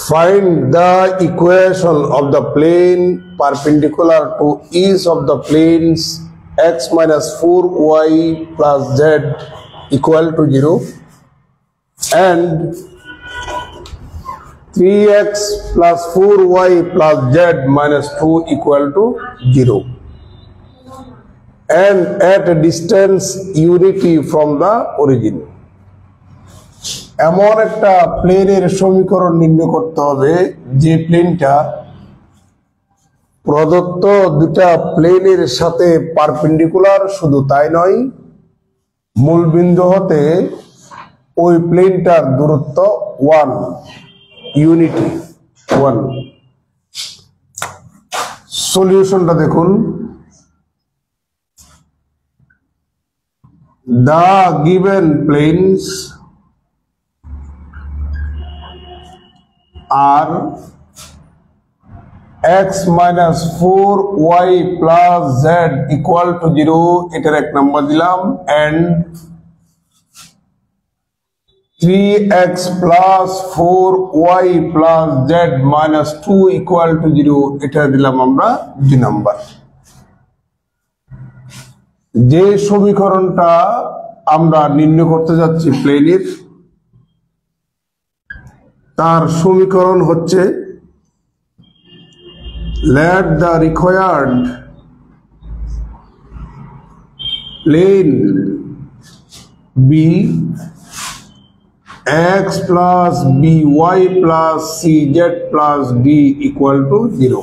Find the equation of the plane perpendicular to each of the planes x minus 4y plus z equal to 0 and 3x plus 4y plus z minus 2 equal to 0 and at a distance unity from the origin. এমন একটা প্লেনের সমীকরণ নির্ণয় করতে হবে যে প্লেনটা প্রদত্ত দুটা প্লেনের সাথে পারপেন্ডিকুলার, শুধু তাই নয়, মূল বিন্দু হতে ওই প্লেনটার দূরত্ব 1 ইউনিটি 1। সলিউশনটা দেখুন। The given planes are x minus 4y plus z equal to 0, এটার এক নাম্বার দিলাম, and 3x plus 4y plus z minus 2 equal to 0, এটা দিলাম আমরা 2 নাম্বার। যে সমীকরণটা আমরা নির্ণয় করতে যাচ্ছি প্লেনের, তার সমীকরণ হচ্ছে let the required plane be x plus by plus cz plus d equal to 0।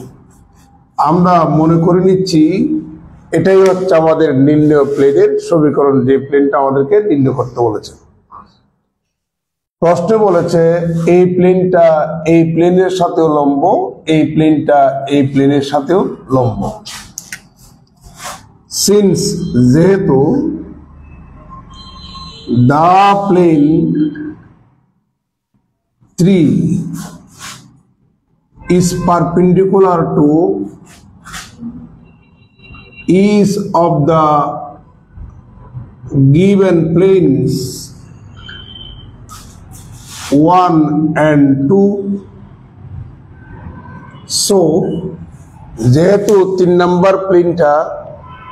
আমরা মনে করে নিচ্ছি এটাই হচ্ছে আমাদের নির্ণয় প্লেনের সমীকরণ, যে প্লেনটা আমাদেরকে নির্ণয় করতে বলেছে। প্রশ্নে বলেছে এই প্লেনটা এই প্লেনের সাথেও লম্ব, এই প্লেনটা এই প্লেনের সাথেও লম্ব। সিন্স যেহেতু দা plane 3 is perpendicular to each of the given planes 1 and 2, so যেহেতু 3 নম্বর প্লেনটা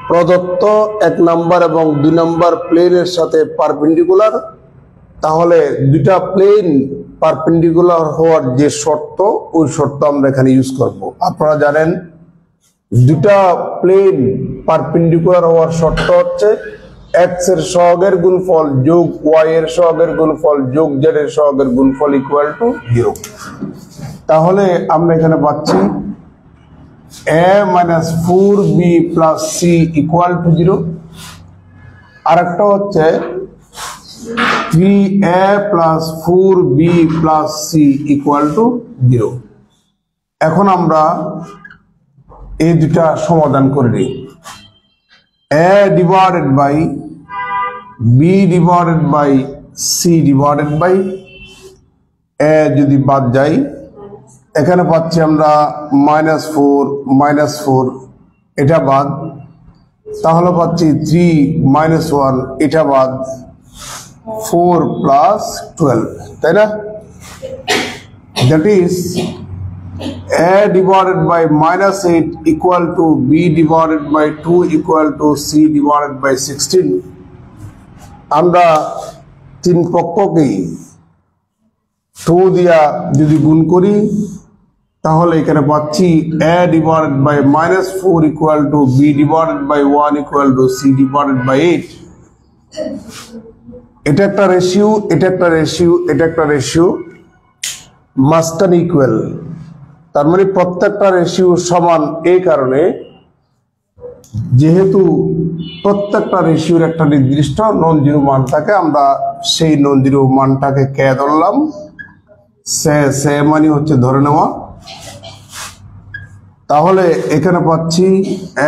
প্রদত্ত 1 নম্বর এবং 2 নম্বর প্লেনের সাথে পারপেন্ডিকুলার, তাহলে দুটা প্লেন পারপেন্ডিকুলার হওয়ার যে শর্ত, ওই শর্ত আমরা এখানে ইউজ করব। আপনারা জানেন দুটা প্লেন পারপেন্ডিকুলার হওয়ার শর্ত হচ্ছে x এর সহগের গুণফল যোগ y এর সহগের গুণফল যোগ z এর সহগের গুণফল ইকুয়াল টু 0। তাহলে আমরা এখানে পাচ্ছি a minus 4b plus c equal to 0, আর একটা হচ্ছে 3a plus 4b plus c equal to 0। এখন আমরা এই দুটা সমাধান করে নিই। a divided by b divided by c divided by a যদি বাদ যায়, এখানে পাচ্ছি আমরা -4 এটা বাদ, তাহলে পাচ্ছি 3 - 1 এটা বাদ, 4 plus 12, তাই না? that is a divided by -8 equal to b divided by 2 equal to c divided by 16। আমরা তিন পক্ষকেই 2 দিয়া যদি গুণ করি, তাহলে এখানে পাচ্ছি a divided by -4 equal to b divided by 1 equal to c divided by 8। এটা একটা রেশিও, এটা একটা রেশিও, এটা একটা রেশিও, মাস্টার ইকুয়াল, তার মানে প্রত্যেকটা রেশিও সমান। এই কারণে যেহেতু প্রত্যেকটা রেশিওর একটা নির্দিষ্ট নন জিরো মান থাকে, আমরা সেই নন জিরো মানটাকে কে ধরলাম, সে মানে হচ্ছে ধরে নেওয়া। তাহলে এখানে পাচ্ছি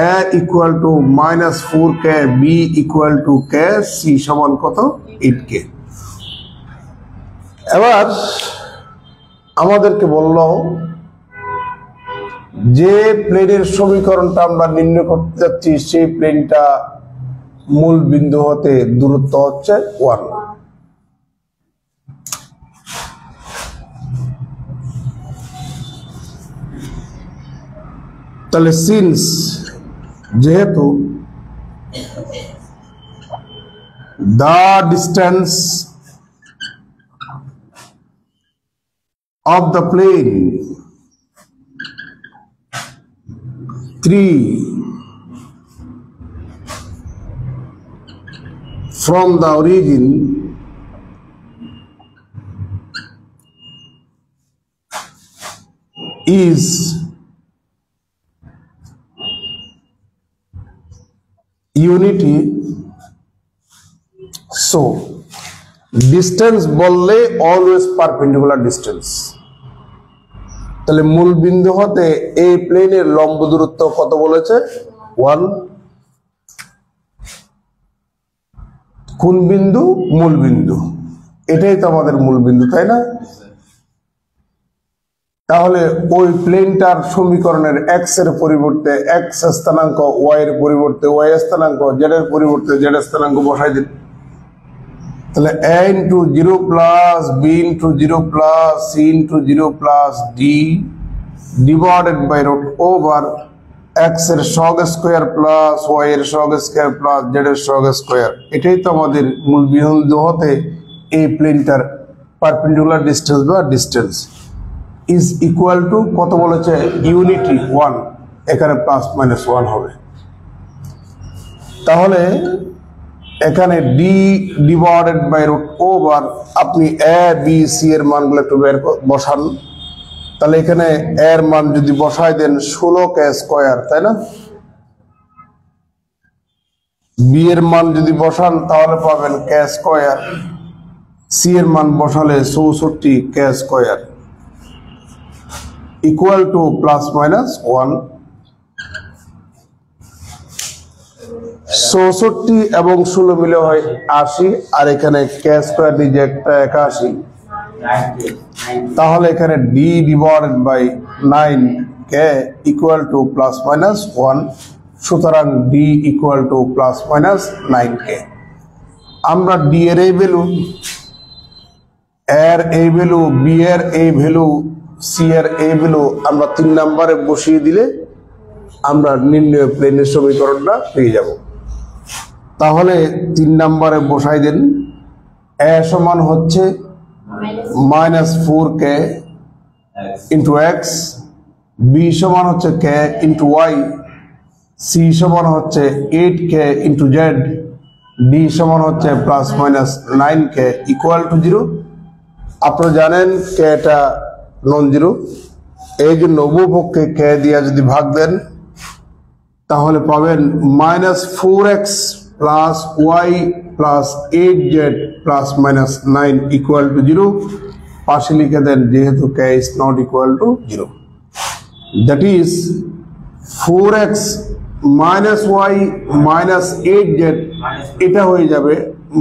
a equal to -4k, b equal to k, c সমান কত 8k। এবার আমাদেরকে বলল যে প্লেনের সমীকরণটা আমরা নির্ণয় করতে যাচ্ছি, সেই প্লেনটা মূল বিন্দু হতে দূরত্ব হচ্ছে 1। তাহলে সিন্স যেহেতু the distance of the plane 3 from the origin is unity, so distance বললে always perpendicular distance। তাহলে মূল বিন্দু হতে এই প্লেনের লম্ব দূরত্ব কত বলেছে 1। কোন বিন্দু? মূল বিন্দু। এটাই তো আমাদের মূল বিন্দু, তাই না? তাহলে ওই প্লেনটার সমীকরণের x এর পরিবর্তে x স্থানাঙ্ক, y এর পরিবর্তে y স্থানাঙ্ক, z এর পরিবর্তে z স্থানাঙ্ক বসাই দিন। তাহলে a into 0 plus b into 0 plus c into 0 plus d divided by root over x এর সহগ স্কয়ার প্লাস y এর সহগ স্কয়ার প্লাস z এর সহগ স্কয়ার। এটাই তো আমাদের মূল বিন্দু হতে এই প্লেনটার পারপেন্ডিকুলার ডিসটেন্স বা ডিসটেন্স is equal to কত বলেছে? ইউনিটি 1। এখানে প্লাস মাইনাস 1 হবে। তাহলে এখানে d divided by root over, আপনি a b c এর মানগুলো একটু বসান। তাহলে এখানে a এর মান যদি বসাই দেন 16k স্কয়ার, তাই না? b এর মান যদি বসান তাহলে পাবেন k স্কয়ার, c এর মান বসালে 64k square equal to plus minus 1। 64 এবং 16 মিলে হয় 80, আর এখানে k স্কয়ার নিজে একটা 81। তাহলে এখানে d divided by 9k equal to plus minus 1। সুতরাং d equal to plus minus 9k। আমরা d এর এই ভ্যালু, এর এই ভ্যালু, b এর এই ভ্যালু, c এর এই ভ্যালু আমরা 3 নম্বরে বসিয়ে দিলে আমরা নির্ণয় প্লেনের সমীকরণটা পেয়ে যাব। তাহলে 3 নম্বরে বসাই দেন। a সমান হচ্ছে -4k ইন্টু x, b সমান হচ্ছে k ইন্টু y, c সমান হচ্ছে 8k ইন্টু z, d সমান হচ্ছে plus minus 9k equal two 0। আপনারা জানেন k এটা নন জিরো, এই জন্য উভয়পক্ষে k দিয়ে যদি ভাগ দেন তাহলে পাবেন -4x plus y plus 8z plus minus 9 equal to 0। পাশে লিখে দেন যেহেতু k is not equal to 0, that is 4x minus y minus 8z এটা হয়ে যাবে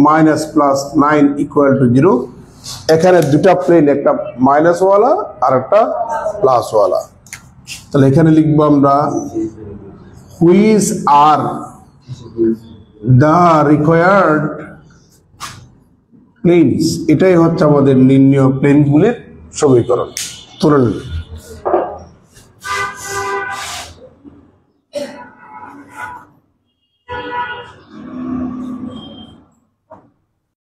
মাইনাস প্লাস 9 ইকুয়াল টু 0। এখানে দুটা প্লেন, একটা মাইনাস ওয়ালা আর একটা প্লাস ওয়ালা। তাহলে এখানে লিখবো আমরা which are the required planes। এটাই হচ্ছে আমাদের নির্ণয় প্লেনগুলির সমীকরণ। তুলে নিন।